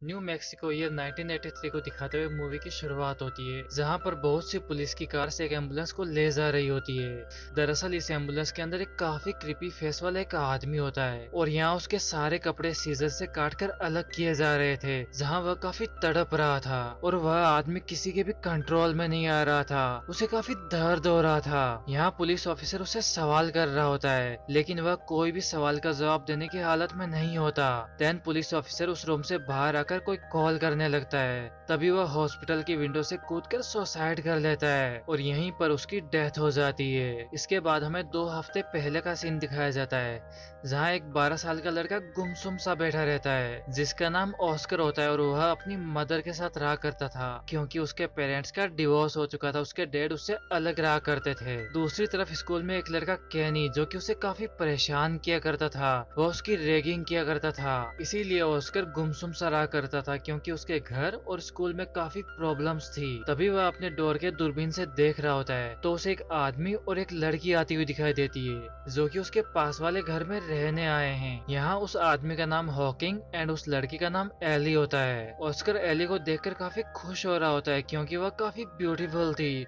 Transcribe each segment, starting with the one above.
New Mexico year 1983 को दिखाते हुए मूवी की शुरुआत होती है, जहां पर बहुत सी पुलिस की कार से एक एम्बुलेंस को ले जा रही होती है। दरअसल इस एम्बुलेंस के अंदर एक काफी क्रीपी फेस वाला एक आदमी होता है और यहाँ उसके सारे कपड़े सीजर से काटकर अलग किए जा रहे थे, जहां वह काफी तड़प रहा था और वह आदमी किसी के भी कंट्रोल में नहीं आ रहा था। उसे काफी दर्द हो रहा था। यहाँ पुलिस ऑफिसर उसे सवाल कर रहा होता है, लेकिन वह कोई भी सवाल का जवाब देने की हालत में नहीं होता। देन पुलिस ऑफिसर उस रूम से बाहर आकर कोई कॉल करने लगता है। तभी वह हॉस्पिटल की विंडो से कूदकर सुसाइड कर लेता है और यहीं पर उसकी डेथ हो जाती है। इसके बाद हमें 2 हफ्ते पहले का सीन दिखाया जाता है, जहाँ एक 12 साल का लड़का गुमसुम सा बैठा रहता है, जिसका नाम ऑस्कर होता है और वह अपनी मदर के साथ रहा करता था, क्योंकि उसके पेरेंट्स का डिवोर्स हो चुका था। उसके डैड उससे अलग रहा करते थे। दूसरी तरफ स्कूल में एक लड़का कैनी, जो कि उसे काफी परेशान किया करता था, वह उसकी रैगिंग किया करता था। इसीलिए ऑस्कर गुमसुम सा रहा करता था, क्योंकि उसके घर और स्कूल में काफी प्रॉब्लम्स थी। तभी वह अपने डोर के दूरबीन से देख रहा होता है तो उसे एक आदमी और एक लड़की आती हुई दिखाई देती है, जो कि उसके पास वाले घर में रहने आए हैं। यहाँ उस आदमी का नाम हॉकिंग एंड उस लड़की का नाम एली होता है। ऑस्कर एली को देखकर काफी खुश हो रहा होता है, क्योंकि वह काफी ब्यूटीफुल थी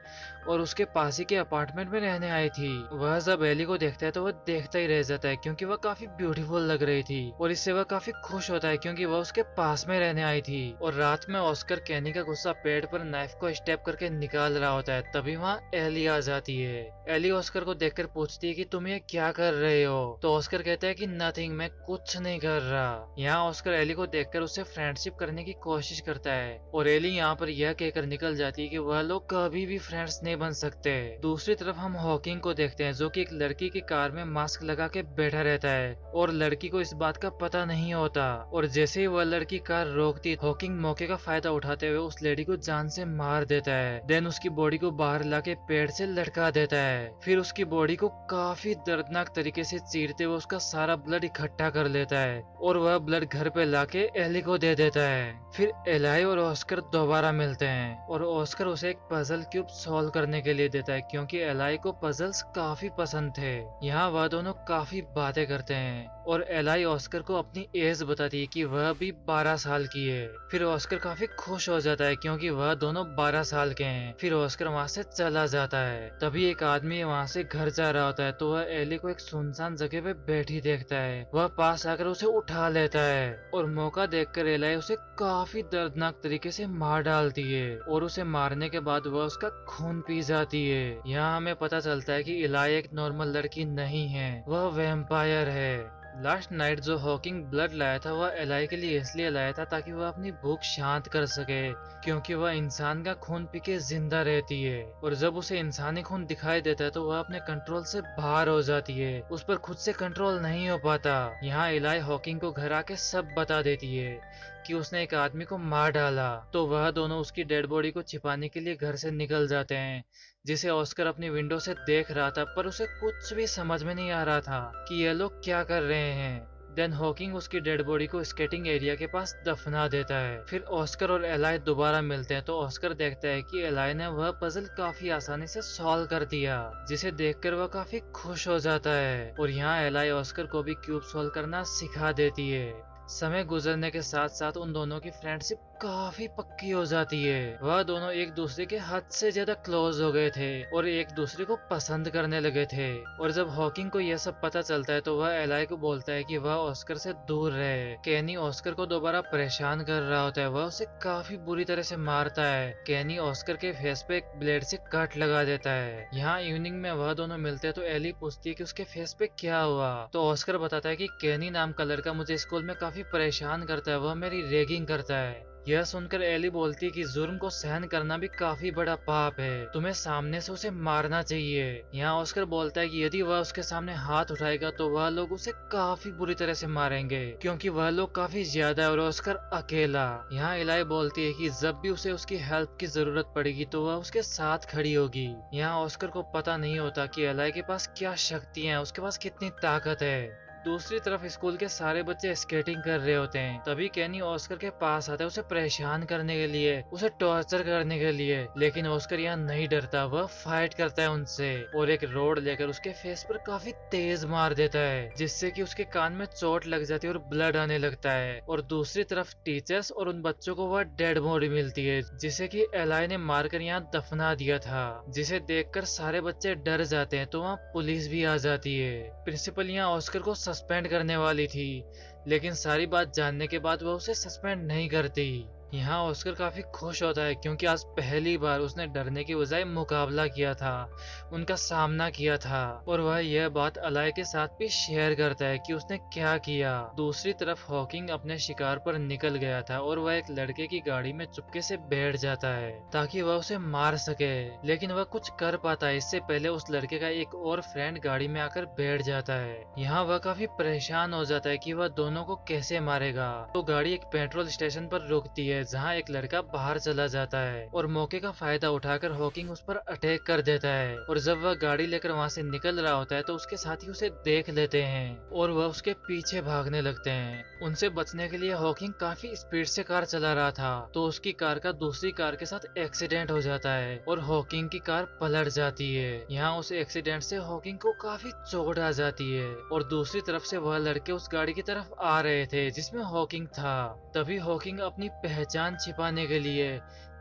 और उसके पास ही के अपार्टमेंट में रहने आई थी। वह जब एली को देखता है तो वह देखता ही रह जाता है, क्योंकि वह काफी ब्यूटीफुल लग रही थी और इससे वह काफी खुश होता है, क्योंकि वह उसके पास में रहने आई थी। और रात में ऑस्कर कैनी का गुस्सा पेड़ पर नाइफ को स्टेप करके निकाल रहा होता है, तभी वहाँ एली आ जाती है। एली ऑस्कर को देखकर पूछती है कि तुम ये क्या कर रहे हो? तो ऑस्कर कहता है कि नथिंग, मैं कुछ नहीं कर रहा। यहाँ ऑस्कर एली को देखकर उससे फ्रेंडशिप करने की कोशिश करता है और एली यहाँ पर यह कहकर निकल जाती है कि वह लोग कभी भी फ्रेंड्स नहीं बन सकते। दूसरी तरफ हम हॉकिंग को देखते हैं, जो कि एक लड़की की कार में मास्क लगा के बैठा रहता है और लड़की को इस बात का पता नहीं होता। और जैसे ही वह लड़की कार रोकती, हॉकिंग मौके का फायदा उठाते हुए उस लेडी को जान से मार देता है। देन उसकी बॉडी को बाहर लाके पेड़ से लटका देता है। फिर उसकी बॉडी को काफी दर्दनाक तरीके से चीरते हुए उसका सारा ब्लड इकट्ठा कर लेता है और वह ब्लड घर पे लाके एली को दे देता है। फिर एलाई और ऑस्कर दोबारा मिलते हैं और ऑस्कर उसे एक पजल क्यूब सॉल्व करने के लिए देता है, क्योंकि एलाई को पजल्स काफी पसंद थे। यहाँ वह दोनों काफी बातें करते हैं और एलाई ऑस्कर को अपनी एज बताती है कि वह भी 12 साल की है। फिर ऑस्कर काफी खुश हो जाता है, क्योंकि वह दोनों 12 साल के हैं। फिर ऑस्कर वहाँ से चला जाता है। तभी एक आदमी वहाँ से घर जा रहा होता है, तो वह एली को एक सुनसान जगह पे बैठी देखता है। वह पास आकर उसे उठा लेता है और मौका देखकर एलाई उसे काफी दर्दनाक तरीके से मार डालती है और उसे मारने के बाद वह उसका खून पी जाती है। यहाँ हमें पता चलता है कि एलाई एक नॉर्मल लड़की नहीं है, वह वैम्पायर है। लास्ट नाइट जो हॉकिंग ब्लड लाया था वह एलाई के लिए इसलिए लाया था ताकि वह अपनी भूख शांत कर सके, क्योंकि वह इंसान का खून पी के जिंदा रहती है और जब उसे इंसानी खून दिखाई देता है तो वह अपने कंट्रोल से बाहर हो जाती है, उस पर खुद से कंट्रोल नहीं हो पाता। यहाँ एलाई हॉकिंग को घर आके सब बता देती है कि उसने एक आदमी को मार डाला, तो वह दोनों उसकी डेड बॉडी को छिपाने के लिए घर से निकल जाते हैं, जिसे ऑस्कर अपनी विंडो से देख रहा था, पर उसे कुछ भी समझ में नहीं आ रहा था कि ये लोग क्या कर रहे हैं। देन हॉकिंग उसकी डेड बॉडी को स्केटिंग एरिया के पास दफना देता है। फिर ऑस्कर और एलाई दोबारा मिलते हैं, तो ऑस्कर देखता है कि एलाई ने वह पजल काफी आसानी से सॉल्व कर दिया, जिसे देखकर वह काफी खुश हो जाता है और यहाँ एलाई ऑस्कर को भी क्यूब सॉल्व करना सिखा देती है। समय गुजरने के साथ साथ उन दोनों की फ्रेंडशिप काफी पक्की हो जाती है। वह दोनों एक दूसरे के हद से ज्यादा क्लोज हो गए थे और एक दूसरे को पसंद करने लगे थे। और जब हॉकिंग को यह सब पता चलता है तो वह एलाई को बोलता है कि वह ऑस्कर से दूर रहे। कैनी ऑस्कर को दोबारा परेशान कर रहा होता है, वह उसे काफी बुरी तरह से मारता है। कैनी ऑस्कर के फेस पे एक ब्लेड से कट लगा देता है। यहाँ इवनिंग में वह दोनों मिलते हैं तो एली पूछती है कि उसके फेस पे क्या हुआ, तो ऑस्कर बताता है कि कैनी नाम का लड़का मुझे स्कूल में काफी परेशान करता है, वह मेरी रैगिंग करता है। यह सुनकर एली बोलती है कि जुर्म को सहन करना भी काफी बड़ा पाप है, तुम्हें सामने से उसे मारना चाहिए। यहाँ ऑस्कर बोलता है कि यदि वह उसके सामने हाथ उठाएगा तो वह लोग उसे काफी बुरी तरह से मारेंगे, क्योंकि वह लोग काफी ज्यादा है और ऑस्कर अकेला। यहाँ एलाई बोलती है कि जब भी उसे उसकी हेल्प की जरूरत पड़ेगी तो वह उसके साथ खड़ी होगी। यहाँ ऑस्कर को पता नहीं होता कि एलाई के पास क्या शक्तियां हैं, उसके पास कितनी ताकत है। दूसरी तरफ स्कूल के सारे बच्चे स्केटिंग कर रहे होते हैं। तभी केनी ऑस्कर के पास आता है उसे परेशान करने के लिए, उसे टॉर्चर करने के लिए, लेकिन ऑस्कर यहाँ नहीं डरता। वह फाइट करता है उनसे और एक रोड लेकर उसके फेस पर काफी तेज मार देता है, जिससे कि उसके कान में चोट लग जाती है और ब्लड आने लगता है। और दूसरी तरफ टीचर्स और उन बच्चों को वह डेड बॉडी मिलती है, जिसे कि एलाई ने मारकर यहाँ दफना दिया था, जिसे देखकर सारे बच्चे डर जाते हैं। तो वहाँ पुलिस भी आ जाती है। प्रिंसिपल यहाँ ऑस्कर को सस्पेंड करने वाली थी, लेकिन सारी बात जानने के बाद वह उसे सस्पेंड नहीं करती। यहाँ ऑस्कर काफी खुश होता है क्योंकि आज पहली बार उसने डरने की बजाय मुकाबला किया था, उनका सामना किया था। और वह यह बात अलाई के साथ भी शेयर करता है कि उसने क्या किया। दूसरी तरफ हॉकिंग अपने शिकार पर निकल गया था और वह एक लड़के की गाड़ी में चुपके से बैठ जाता है ताकि वह उसे मार सके, लेकिन वह कुछ कर पाता है इससे पहले उस लड़के का एक और फ्रेंड गाड़ी में आकर बैठ जाता है। यहाँ वह काफी परेशान हो जाता है कि वह दोनों को कैसे मारेगा। तो गाड़ी एक पेट्रोल स्टेशन पर रुकती है जहाँ एक लड़का बाहर चला जाता है और मौके का फायदा उठाकर हॉकिंग उस पर अटैक कर देता है। और जब वह गाड़ी लेकर वहाँ से निकल रहा होता है तो उसके साथी उसे देख लेते हैं और वह उसके पीछे भागने लगते हैं। उनसे बचने के लिए हॉकिंग काफी स्पीड से कार चला रहा था, तो उसकी कार का दूसरी कार के साथ एक्सीडेंट हो जाता है और हॉकिंग की कार पलट जाती है। यहाँ उस एक्सीडेंट से हॉकिंग को काफी चोट आ जाती है और दूसरी तरफ से वह लड़के उस गाड़ी की तरफ आ रहे थे जिसमें हॉकिंग था। तभी हॉकिंग अपनी पहचान छिपाने के लिए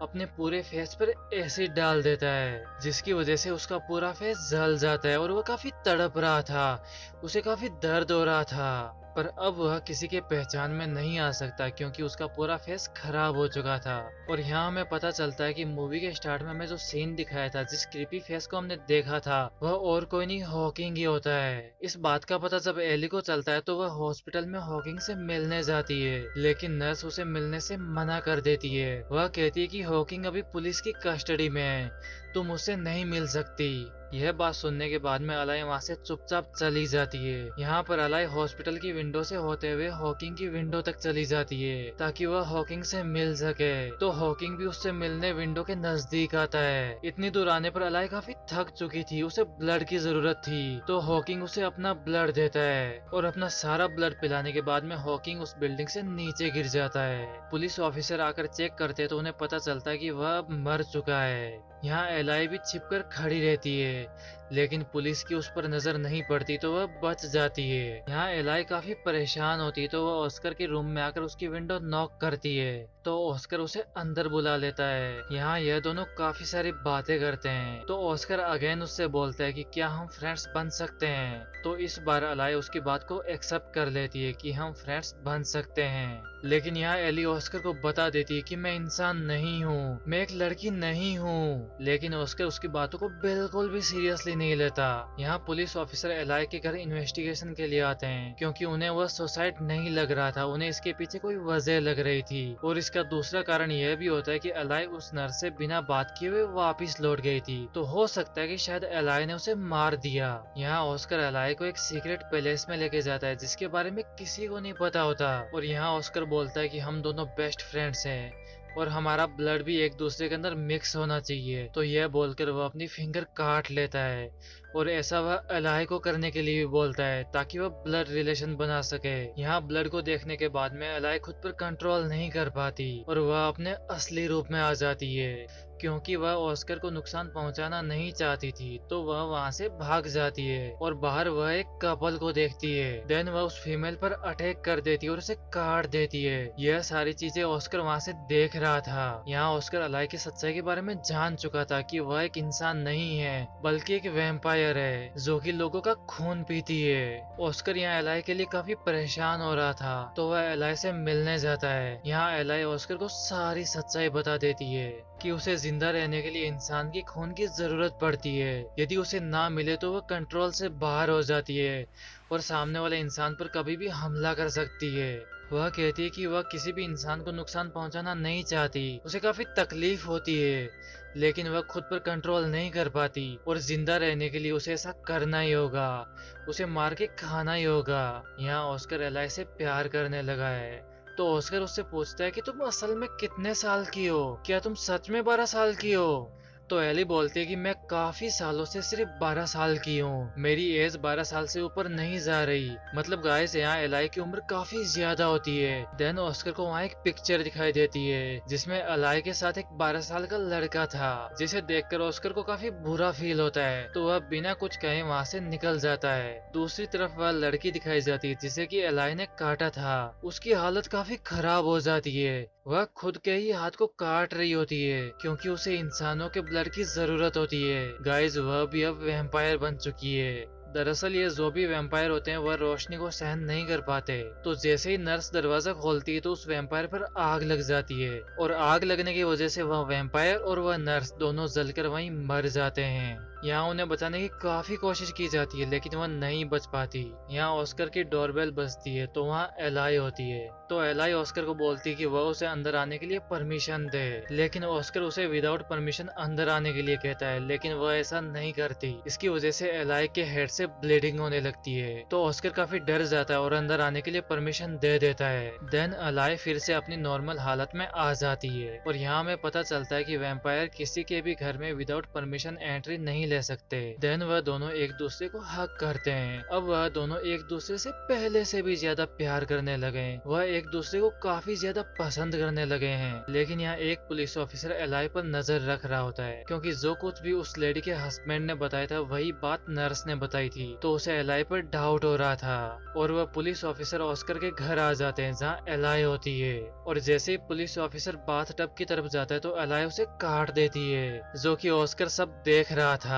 अपने पूरे फेस पर एसिड डाल देता है, जिसकी वजह से उसका पूरा फेस जल जाता है और वह काफी तड़प रहा था, उसे काफी दर्द हो रहा था। पर अब वह किसी के पहचान में नहीं आ सकता क्योंकि उसका पूरा फेस खराब हो चुका था। और यहाँ हमें पता चलता है कि मूवी के स्टार्ट में हमें जो सीन दिखाया था, जिस क्रीपी फेस को हमने देखा था, वह और कोई नहीं हॉकिंग ही होता है। इस बात का पता जब एली को चलता है तो वह हॉस्पिटल में हॉकिंग से मिलने जाती है, लेकिन नर्स उसे मिलने से मना कर देती है। वह कहती है कि हॉकिंग अभी पुलिस की कस्टडी में है, तुम उससे नहीं मिल सकती। यह बात सुनने के बाद में अलाई वहाँ से चुपचाप चली जाती है। यहाँ पर अलाई हॉस्पिटल की विंडो से होते हुए हॉकिंग की विंडो तक चली जाती है ताकि वह हॉकिंग से मिल सके। तो हॉकिंग भी उससे मिलने विंडो के नजदीक आता है। इतनी दूर आने पर अलाई काफी थक चुकी थी, उसे ब्लड की जरूरत थी। तो हॉकिंग उसे अपना ब्लड देता है और अपना सारा ब्लड पिलाने के बाद में हॉकिंग उस बिल्डिंग से नीचे गिर जाता है। पुलिस ऑफिसर आकर चेक करते तो उन्हें पता चलता है कि वह मर चुका है। यहाँ एलाई भी छिपकर खड़ी रहती है, लेकिन पुलिस की उस पर नजर नहीं पड़ती तो वह बच जाती है। यहाँ एलाई काफी परेशान होती है तो वह ऑस्कर के रूम में आकर उसकी विंडो नॉक करती है, तो ऑस्कर उसे अंदर बुला लेता है। यहाँ यह दोनों काफी सारी बातें करते हैं, तो ऑस्कर अगेन उससे बोलता है कि क्या हम फ्रेंड्स बन सकते हैं। तो इस बार अलाई उसकी बात को एक्सेप्ट कर लेती है कि हम फ्रेंड्स बन सकते हैं। लेकिन यहाँ एली ऑस्कर को बता देती है कि मैं इंसान नहीं हूँ, मैं एक लड़की नहीं हूँ। लेकिन ऑस्कर उसकी बातों को बिल्कुल भी सीरियसली नहीं लेता। यहाँ पुलिस ऑफिसर एलाई के घर इन्वेस्टिगेशन के लिए आते हैं क्योंकि उन्हें वह सुसाइड नहीं लग रहा था, उन्हें इसके पीछे कोई वजह लग रही थी। और इसका दूसरा कारण यह भी होता है कि एलाई उस नर्स से बिना बात किए हुए वापिस लौट गई थी, तो हो सकता है कि शायद एलाई ने उसे मार दिया। यहाँ ऑस्कर एलाई को एक सीक्रेट पैलेस में लेके जाता है जिसके बारे में किसी को नहीं पता होता। और यहाँ ऑस्कर बोलता है कि हम दोनों बेस्ट फ्रेंड्स हैं और हमारा ब्लड भी एक दूसरे के अंदर मिक्स होना चाहिए। तो यह बोलकर वह अपनी फिंगर काट लेता है और ऐसा वह एलाई को करने के लिए भी बोलता है ताकि वह ब्लड रिलेशन बना सके। यहाँ ब्लड को देखने के बाद में एलाई खुद पर कंट्रोल नहीं कर पाती और वह अपने असली रूप में आ जाती है क्योंकि वह ऑस्कर को नुकसान पहुंचाना नहीं चाहती थी। तो वह वहां से भाग जाती है और बाहर वह एक कपल को देखती है। देन वह उस फीमेल पर अटैक कर देती है और उसे काट देती है। यह सारी चीजें ऑस्कर वहां से देख रहा था। यहाँ ऑस्कर अलाई की सच्चाई के बारे में जान चुका था कि वह एक इंसान नहीं है बल्कि एक वैम्पायर है जो कि लोगों का खून पीती है। ऑस्कर यहाँ एलाई के लिए काफी परेशान हो रहा था, तो वह एलाई से मिलने जाता है। यहाँ एलाई ऑस्कर को सारी सच्चाई बता देती है कि उसे जिंदा रहने के लिए इंसान की खून की जरूरत पड़ती है। यदि उसे ना मिले तो वह कंट्रोल से बाहर हो जाती है और सामने वाले इंसान पर कभी भी हमला कर सकती है। वह कहती है कि वह किसी भी इंसान को नुकसान पहुंचाना नहीं चाहती, उसे काफी तकलीफ होती है, लेकिन वह खुद पर कंट्रोल नहीं कर पाती और जिंदा रहने के लिए उसे ऐसा करना ही होगा, उसे मार के खाना ही होगा। यहाँ ऑस्कर एलाई से प्यार करने लगा है, तो ऑस्कर उससे पूछता है कि तुम असल में कितने साल की हो, क्या तुम सच में 12 साल की हो। तो एली बोलती है कि मैं काफी सालों से सिर्फ 12 साल की हूँ, मेरी एज 12 साल से ऊपर नहीं जा रही। मतलब गाइस यहाँ एलाई की उम्र काफी ज्यादा होती है। देन ऑस्कर को वहाँ एक पिक्चर दिखाई देती है जिसमें एलाई के साथ एक 12 साल का लड़का था, जिसे देखकर ऑस्कर को काफी बुरा फील होता है, तो वह बिना कुछ कहे वहाँ से निकल जाता है। दूसरी तरफ वह लड़की दिखाई जाती है जिसे कि एलाई ने काटा था। उसकी हालत काफी खराब हो जाती है, वह खुद के ही हाथ को काट रही होती है क्योंकि उसे इंसानों के ब्लड की जरूरत होती है। गाइस वह भी अब वैम्पायर बन चुकी है। दरअसल ये जो भी वैम्पायर होते हैं वह रोशनी को सहन नहीं कर पाते, तो जैसे ही नर्स दरवाजा खोलती है तो उस वैम्पायर पर आग लग जाती है और आग लगने की वजह से वह वैम्पायर और वह नर्स दोनों जलकर वहीं मर जाते हैं। यहाँ उन्हें बचाने की काफी कोशिश की जाती है लेकिन वह नहीं बच पाती। यहाँ ऑस्कर की डोरबेल बजती है तो वहाँ एलाई होती है। तो एलाई ऑस्कर को बोलती है कि वह उसे अंदर आने के लिए परमिशन दे, लेकिन ऑस्कर उसे विदाउट परमिशन अंदर आने के लिए कहता है, लेकिन वह ऐसा नहीं करती। इसकी वजह से एलाई के हेड से ब्लीडिंग होने लगती है, तो ऑस्कर काफी डर जाता है और अंदर आने के लिए परमिशन दे देता है। देन एलाई फिर से अपनी नॉर्मल हालत में आ जाती है और यहाँ हमें पता चलता है कि वैम्पायर किसी के भी घर में विदाउट परमिशन एंट्री नहीं ले सकते। देन वह दोनों एक दूसरे को हक करते हैं। अब वह दोनों एक दूसरे से पहले से भी ज्यादा प्यार करने लगे हैं, वह एक दूसरे को काफी ज्यादा पसंद करने लगे हैं। लेकिन यहाँ एक पुलिस ऑफिसर एलाई पर नजर रख रहा होता है क्योंकि जो कुछ भी उस लेडी के हस्बैंड ने बताया था वही बात नर्स ने बताई थी, तो उसे एलाई पर डाउट हो रहा था और वह पुलिस ऑफिसर ऑस्कर के घर आ जाते हैं जहाँ एलाई होती है। और जैसे ही पुलिस ऑफिसर बाथ टब की तरफ जाता है तो एलाई उसे काट देती है, जो कि ऑस्कर सब देख रहा था।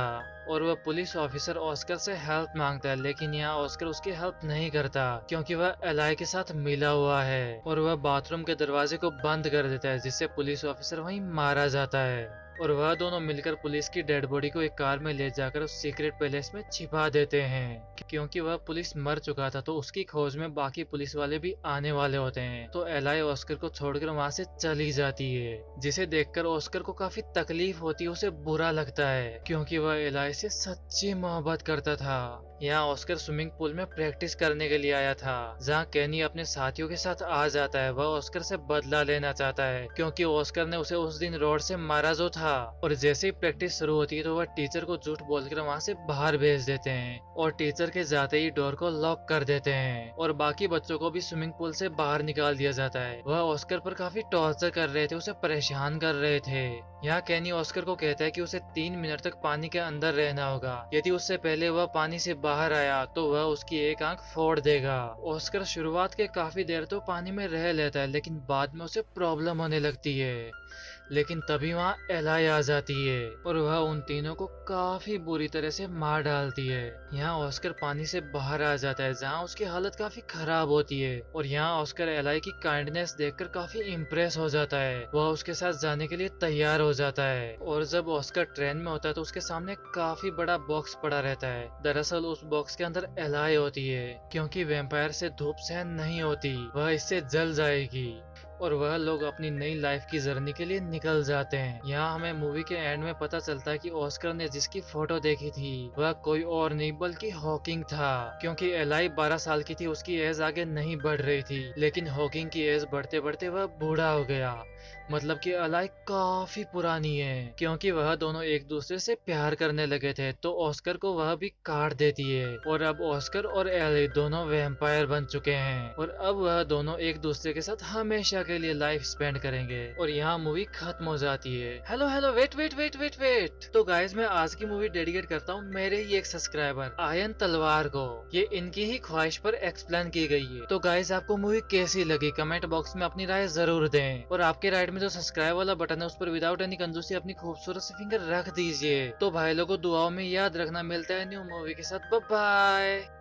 और वह पुलिस ऑफिसर ऑस्कर से हेल्प मांगता है, लेकिन यहाँ ऑस्कर उसकी हेल्प नहीं करता क्योंकि वह एलाई के साथ मिला हुआ है और वह बाथरूम के दरवाजे को बंद कर देता है, जिससे पुलिस ऑफिसर वहीं मारा जाता है। और वह दोनों मिलकर पुलिस की डेड बॉडी को एक कार में ले जाकर उस सीक्रेट पैलेस में छिपा देते हैं। क्योंकि वह पुलिस मर चुका था तो उसकी खोज में बाकी पुलिस वाले भी आने वाले होते हैं, तो एलाई ऑस्कर को छोड़कर वहां से चली जाती है, जिसे देखकर ऑस्कर को काफी तकलीफ होती है, उसे बुरा लगता है क्योंकि वह एलाई से सच्ची मोहब्बत करता था। यहाँ ऑस्कर स्विमिंग पूल में प्रैक्टिस करने के लिए आया था जहाँ केनी अपने साथियों के साथ आ जाता है। वह ऑस्कर से बदला लेना चाहता है क्योंकि ऑस्कर ने उसे उस दिन रोड से मारा जो था। और जैसे ही प्रैक्टिस शुरू होती है तो वह टीचर को झूठ बोलकर वहाँ से बाहर भेज देते हैं और टीचर के जाते ही डोर को लॉक कर देते हैं और बाकी बच्चों को भी स्विमिंग पूल से बाहर निकाल दिया जाता है। वह ऑस्कर पर काफी टॉर्चर कर रहे थे, उसे परेशान कर रहे थे। यहाँ केनी ऑस्कर को कहता है कि उसे 3 मिनट तक पानी के अंदर रहना होगा, यदि उससे पहले वह पानी से बाहर आया तो वह उसकी एक आंख फोड़ देगा। ऑस्कर शुरुआत के काफी देर तो पानी में रह लेता है लेकिन बाद में उसे प्रॉब्लम होने लगती है। लेकिन तभी वहाँ एलाई आ जाती है और वह उन तीनों को काफी बुरी तरह से मार डालती है। यहाँ ऑस्कर पानी से बाहर आ जाता है जहाँ उसकी हालत काफी खराब होती है और यहाँ ऑस्कर एलाई की काइंडनेस देखकर काफी इम्प्रेस हो जाता है। वह उसके साथ जाने के लिए तैयार हो जाता है और जब ऑस्कर ट्रेन में होता है तो उसके सामने काफी बड़ा बॉक्स पड़ा रहता है। दरअसल उस बॉक्स के अंदर एलाई होती है क्योंकि वैम्पायर से धूप सहन नहीं होती, वह इससे जल जाएगी और वह लोग अपनी नई लाइफ की जर्नी के लिए निकल जाते हैं। यहाँ हमें मूवी के एंड में पता चलता है कि ऑस्कर ने जिसकी फोटो देखी थी वह कोई और नहीं बल्कि हॉकिंग था, क्योंकि एलाई 12 साल की थी, उसकी एज आगे नहीं बढ़ रही थी, लेकिन हॉकिंग की एज बढ़ते बढ़ते वह बूढ़ा हो गया। मतलब कि एलाई काफी पुरानी है क्योंकि वह दोनों एक दूसरे से प्यार करने लगे थे, तो ऑस्कर को वह भी काट देती है और अब ऑस्कर और एलाई दोनों वैम्पायर बन चुके हैं और अब वह दोनों एक दूसरे के साथ हमेशा के लिए लाइफ स्पेंड करेंगे और यहाँ मूवी खत्म हो जाती है। Hello hello wait wait wait wait wait तो गाइज मैं आज की मूवी डेडिकेट करता हूँ मेरे ही एक सब्सक्राइबर आयन तलवार को। ये इनकी ही ख्वाहिश पर एक्सप्लेन की गई है। तो गाइज आपको मूवी कैसी लगी कमेंट बॉक्स में अपनी राय जरूर दें और आपके राइट में जो सब्सक्राइब वाला बटन है उस पर विदाउट एनी कंजूसी अपनी खूबसूरत सी फिंगर रख दीजिए। तो भाई लोगों दुआओं में याद रखना, मिलता है न्यू मूवी के साथ, बाय बाय।